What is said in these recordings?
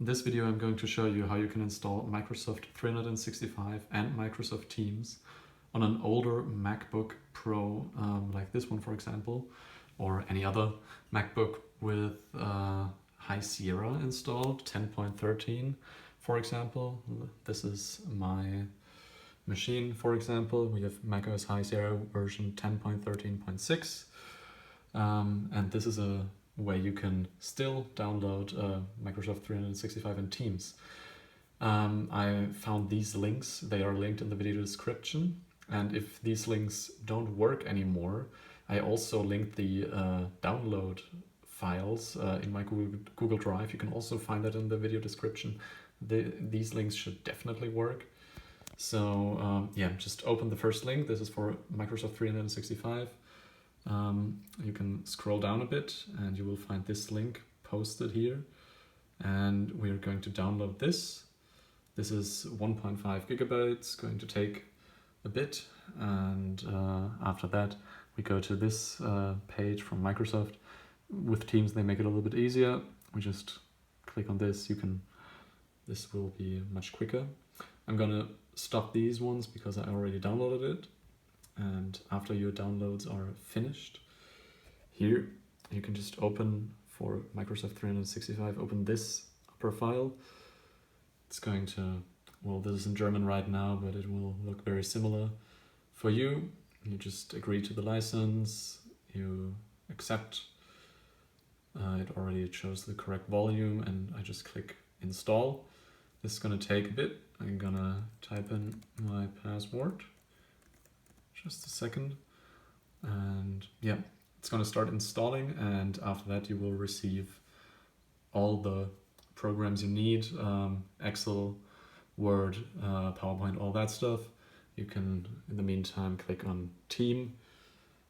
In this video I'm going to show you how you can install Microsoft 365 and Microsoft Teams on an older MacBook Pro, like this one for example, or any other MacBook with High Sierra installed, 10.13 for example. This is my machine for example. We have macOS High Sierra version 10.13.6 and this is a way you can still download Microsoft 365 and Teams. I found these links, they are linked in the video description, and if these links don't work anymore, I also linked the download files in my Google Drive. You can also find that in the video description. These links should definitely work. So yeah, just open the first link. This is for Microsoft 365. You can scroll down a bit and you will find this link posted here, and we are going to download this. This is 1.5 gigabytes, going to take a bit, and after that we go to this page from Microsoft. With Teams they make it a little bit easier. We just click on this. This will be much quicker. I'm gonna stop these ones because I already downloaded it. And after your downloads are finished, here you can just open, for Microsoft 365, open this upper file. It's going to, well, this is in German right now, but it will look very similar for you. You just agree to the license, you accept, it already shows the correct volume, and I just click install. This is going to take a bit. I'm gonna type in my password. Just a second, and yeah, it's going to start installing, and after that you will receive all the programs you need, Excel, Word, PowerPoint, all that stuff. You can in the meantime click on Teams,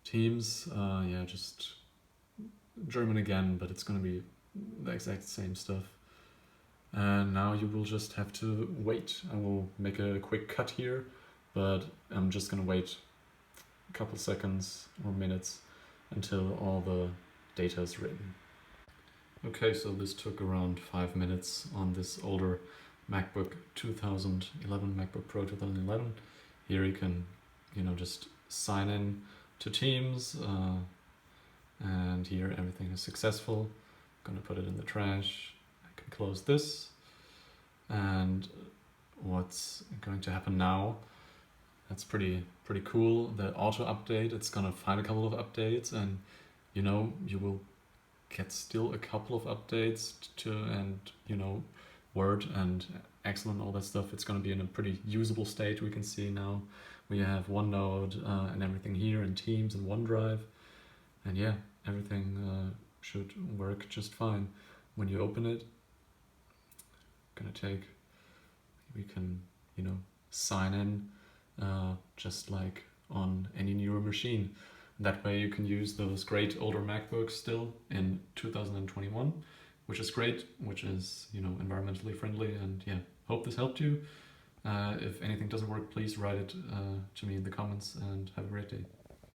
yeah, just German again, but it's going to be the exact same stuff. And now you will just have to wait. I will make a quick cut here, but I'm just going to wait a couple seconds or minutes until all the data is written. Okay, so this took around 5 minutes on this older MacBook 2011, MacBook Pro 2011. Here you can, just sign in to Teams, and here everything is successful. I'm gonna put it in the trash. I can close this, and what's going to happen now, that's pretty cool. The auto update, it's gonna find a couple of updates, and you will get still a couple of updates and Word and Excel and all that stuff. It's gonna be in a pretty usable state. We can see now we have OneNote and everything here, and Teams and OneDrive, and yeah, everything should work just fine. When you open it, we can sign in just like on any newer machine. That way you can use those great older MacBooks still in 2021, which is great, which is environmentally friendly. And yeah, hope this helped you. If anything doesn't work, please write it to me in the comments, and have a great day.